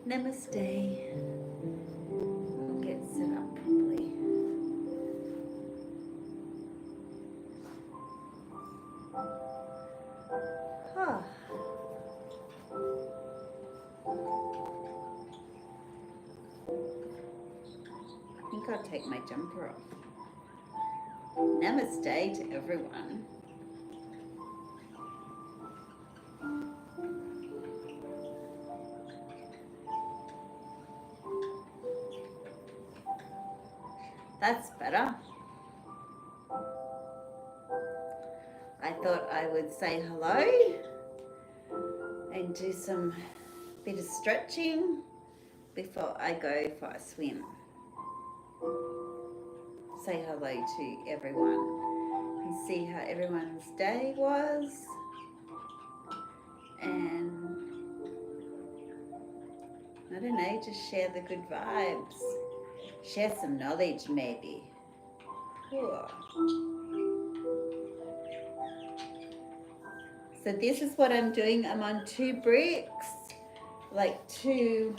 Namaste. We'll get set up properly. Huh. I think I'll take my jumper off. Namaste to everyone. That's better. I thought I would say hello and do some bit of stretching before I go for a swim. Say hello to everyone and see how everyone's day was, and I don't know, just share the good vibes, share some knowledge maybe. Cool. So this is what I'm doing. I'm on 2 bricks, like 2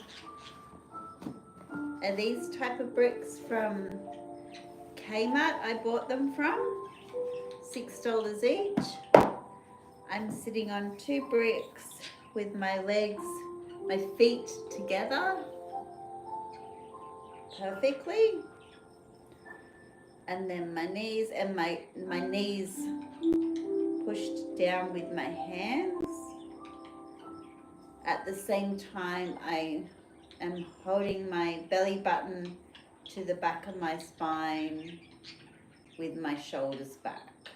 are these type of bricks from Kmart. I bought them from $6 each. I'm sitting on 2 bricks with my legs, my feet together perfectly, and then my knees and my knees pushed down with my hands. At the same time, I am holding my belly button to the back of my spine with my shoulders back,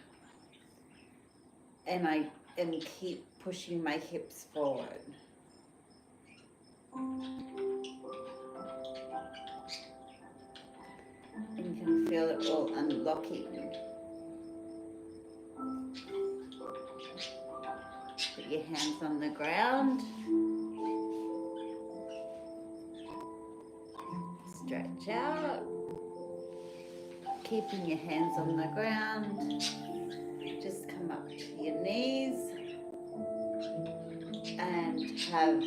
and I keep pushing my hips forward. And you can feel it all unlocking. Put your hands on the ground. Stretch out. Keeping your hands on the ground. Just come up to your knees and have,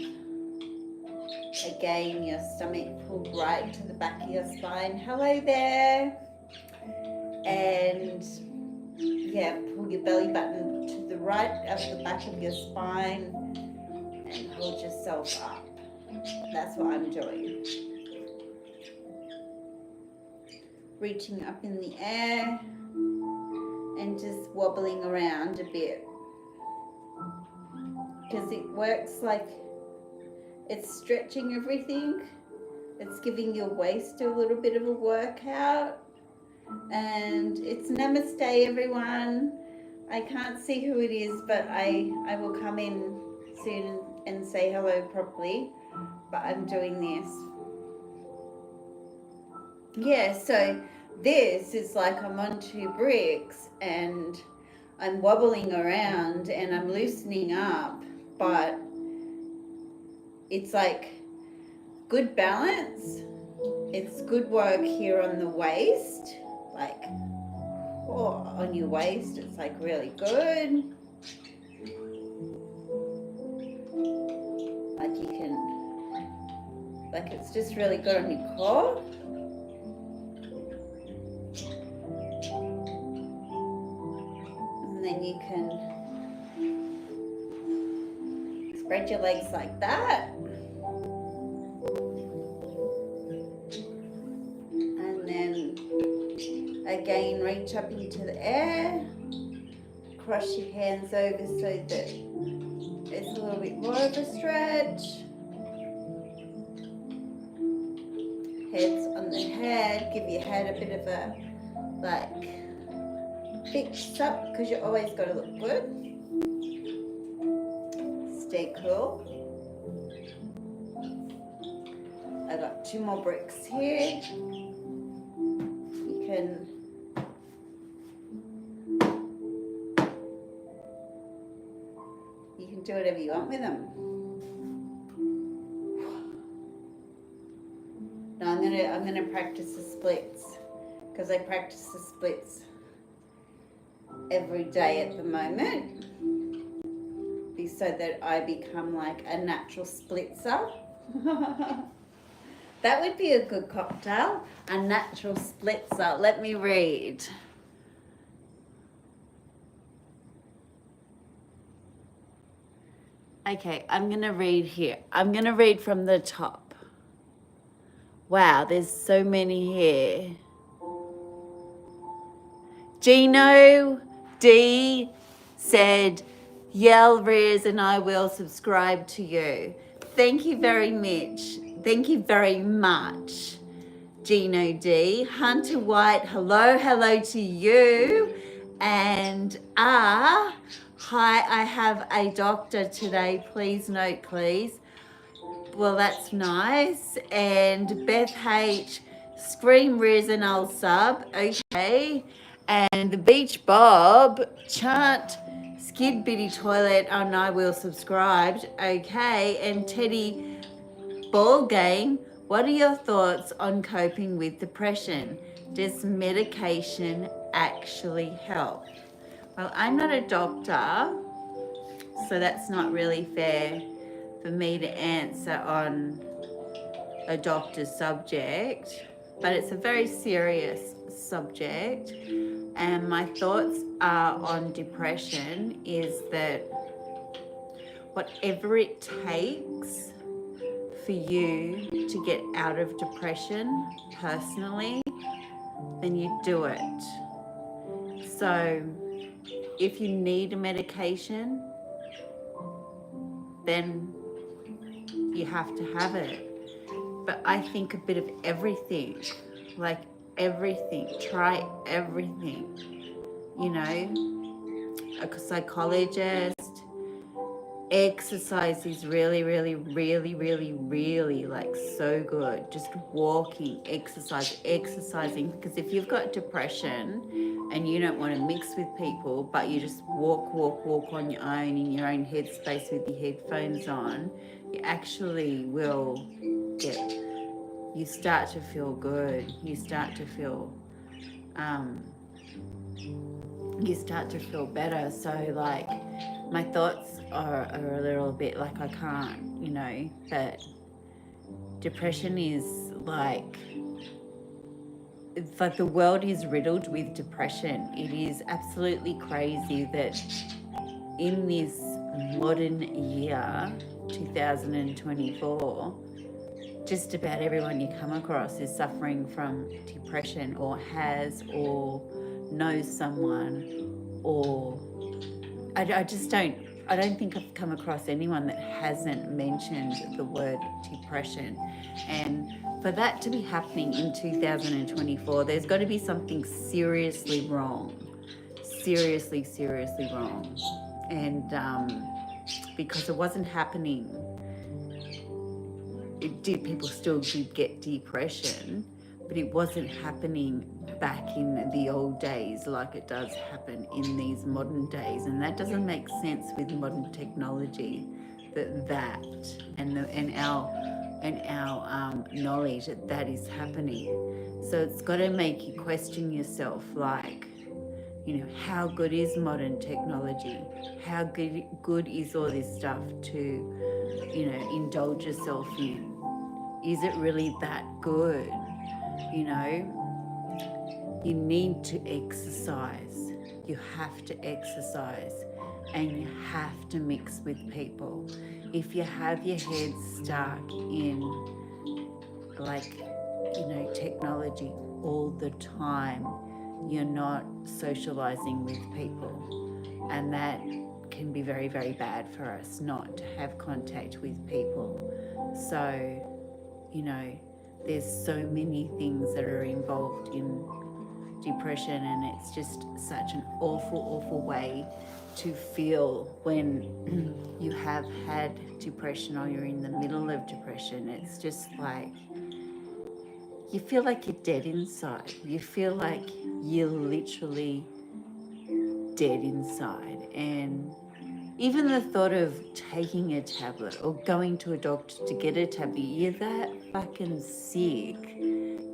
again, your stomach pulled right to the back of your spine. Hello there. And yeah, pull your belly button to the right of the back of your spine and hold yourself up. That's what I'm doing. Reaching up in the air and just wobbling around a bit, because it works like it's stretching everything. It's giving your waist a little bit of a workout. And it's namaste, everyone. I can't see who it is, but I will come in soon and say hello properly. But I'm doing this. Yeah, so this is like I'm on 2 bricks and I'm wobbling around and I'm loosening up, but it's like good balance. It's good work here on the waist, like on your waist. It's like really good. Like you can, like it's just really good on your core. And then you can spread your legs like that. And then again, reach up into the air. Cross your hands over so that it's a little bit more of a stretch. Heads on the head. Give your head a bit of a like fix up, because you always got to look good. Stay cool. I got 2 more bricks here. You can do whatever you want with them. Now I'm gonna practice the splits, because I practice the splits every day at the moment, so that I become like a natural splitzer. That would be a good cocktail. A natural spritzer. Let me read. Okay, I'm going to read here. I'm going to read from the top. Wow, there's so many here. Gino D said, Yell Riz and I will subscribe to you. Thank you very much. Thank you very much, Gino D. Hunter White, hello to you. And hi, I have a doctor today. Please note, please. Well, that's nice. And Beth H, Scream Riz and I'll sub. Okay. And the Beach Bob, chant Skid Bitty Toilet and I will subscribed. Okay. And Teddy Ball Game, what are your thoughts on coping with depression? Does medication actually help? Well, I'm not a doctor, so that's not really fair for me to answer on a doctor's subject, but it's a very serious subject. And my thoughts are on depression is that whatever it takes for you to get out of depression personally, then you do it. So if you need a medication, then you have to have it. But I think a bit of everything, like everything, try everything, you know, a psychologist, exercise is really like so good. Just walking, exercising, because if you've got depression and you don't want to mix with people, but you just walk on your own in your own headspace with your headphones on, you actually will get, you start to feel good. You start to feel better. So like my thoughts are a little bit like I can't, you know, but depression is like, it's like the world is riddled with depression. It is absolutely crazy that in this modern year, 2024, just about everyone you come across is suffering from depression or has or knows someone, or I don't think I've come across anyone that hasn't mentioned the word depression. And for that to be happening in 2024, there's got to be something seriously wrong. Seriously wrong. And because it wasn't happening, people still did get depression, but it wasn't happening back in the old days like it does happen in these modern days. And that doesn't make sense with modern technology, that and our knowledge that is happening. So it's got to make you question yourself, like, you know, how good is modern technology? How good is all this stuff to, you know, indulge yourself in? Is it really that good? You know, you need to exercise. You have to exercise, and you have to mix with people. If you have your head stuck in, like, you know, technology all the time, you're not socializing with people, and that can be very bad for us, not to have contact with people. So, you know, there's so many things that are involved in depression, and it's just such an awful way to feel when you have had depression or you're in the middle of depression. It's just like, you feel like you're dead inside. You feel like you're literally dead inside. And even the thought of taking a tablet or going to a doctor to get a tablet, you're that fucking sick.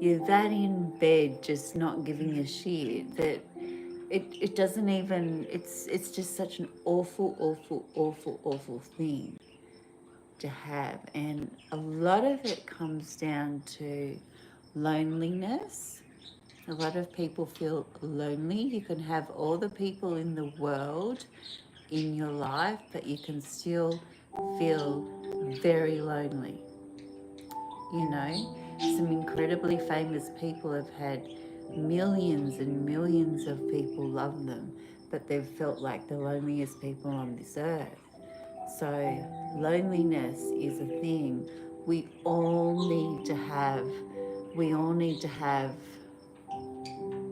You're that in bed just not giving a shit that it doesn't even, it's just such an awful thing to have. And a lot of it comes down to loneliness. A lot of people feel lonely. You can have all the people in the world in your life, but you can still feel very lonely. You know, some incredibly famous people have had millions and millions of people love them, but they've felt like the loneliest people on this earth. So loneliness is a thing we all need to have. We all need to have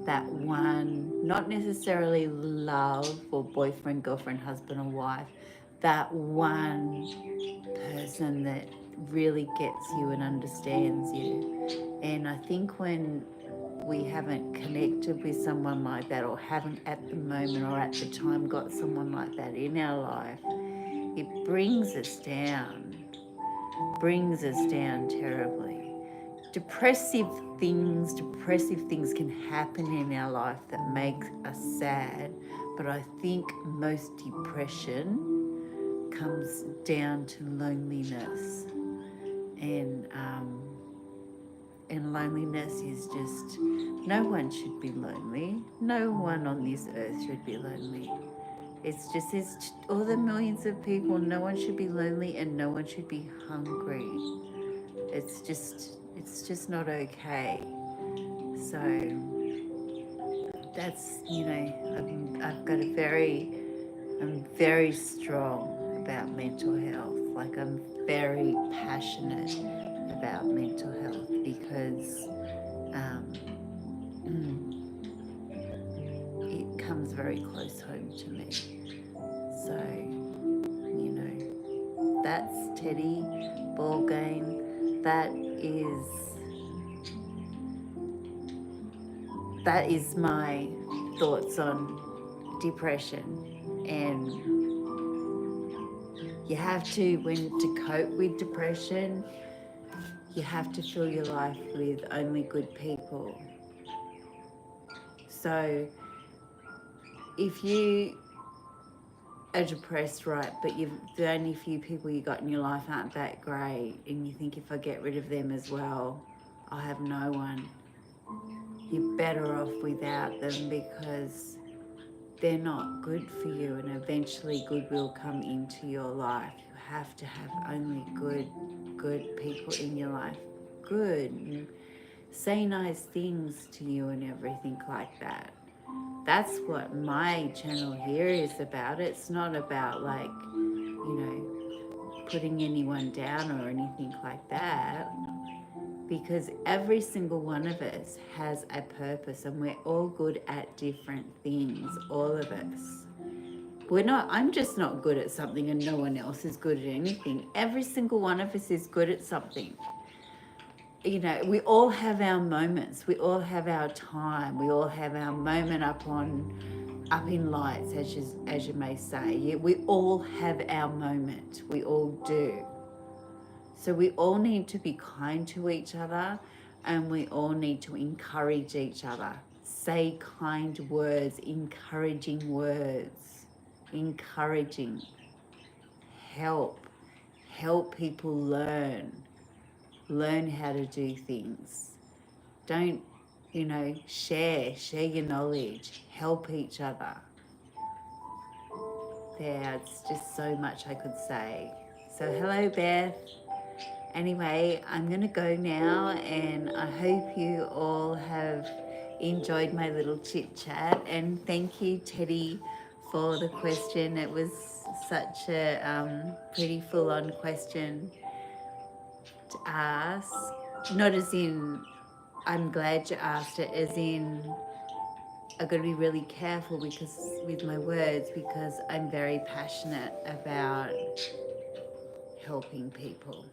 that one, not necessarily love or boyfriend, girlfriend, husband or wife, that one person that really gets you and understands you. And I think when we haven't connected with someone like that, or haven't at the moment or at the time got someone like that in our life, it brings us down terribly. Depressive things can happen in our life that make us sad, but I think most depression comes down to loneliness. And loneliness is just, no one should be lonely. No one on this earth should be lonely. It's just, it's all the millions of people, no one should be lonely and no one should be hungry. It's just not okay. So that's, I've got I'm very strong about mental health. Like, I'm very passionate about mental health because it comes very close home to me. So, that's Teddy ball game. That is my thoughts on depression. And you have to, to cope with depression, you have to fill your life with only good people. So if you are depressed, right, but the only few people you got in your life aren't that great, and you think, if I get rid of them as well, I'll have no one, you're better off without them, because they're not good for you, and eventually good will come into your life. You have to have only good people in your life. Good. And say nice things to you and everything like that. That's what my channel here is about. It's not about, like, putting anyone down or anything like that, because every single one of us has a purpose, and we're all good at different things, all of us. I'm just not good at something and no one else is good at anything. Every single one of us is good at something. We all have our moments. We all have our time. We all have our moment up in lights, as you may say. Yeah, we all have our moment. We all do. So we all need to be kind to each other, and we all need to encourage each other. Say kind words, encouraging words. Encouraging. Help people learn how to do things. Don't, share your knowledge, help each other. It's just so much I could say. So hello, Beth. Anyway, I'm going to go now, and I hope you all have enjoyed my little chit chat, and thank you, Teddy, for the question. It was such a pretty full-on question to ask. Not as in, I'm glad you asked it, as in, I've got to be really careful with my words, because I'm very passionate about helping people.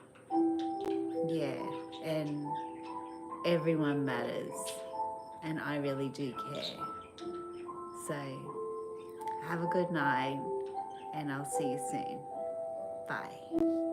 Yeah, and everyone matters, and I really do care. So have a good night, and I'll see you soon. Bye.